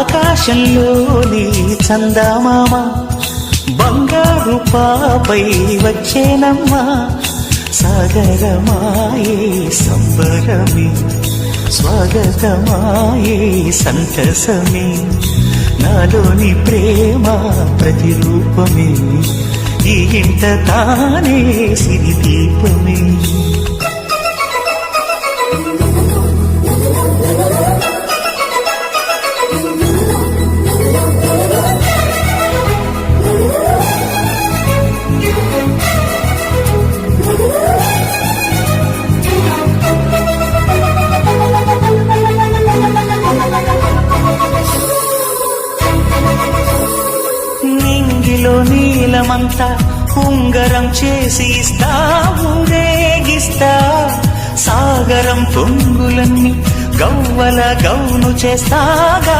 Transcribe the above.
ఆకాశంలోని చందమామ బంగారు పాపై వచ్చేనమ్మా సాగరమాయే సంబరమే స్వాగతమాయే సంతసమే నాలోని ప్రేమ ప్రతిరూపమే ఈ ఇంట తానే సిరి దీపమే నింగిలో నీలమంతా ఉంగరం చేసి ఇస్తా ఊరేగిస్తా సాగరం పొంగులన్నీ గవ్వల గౌను చేస్తాగా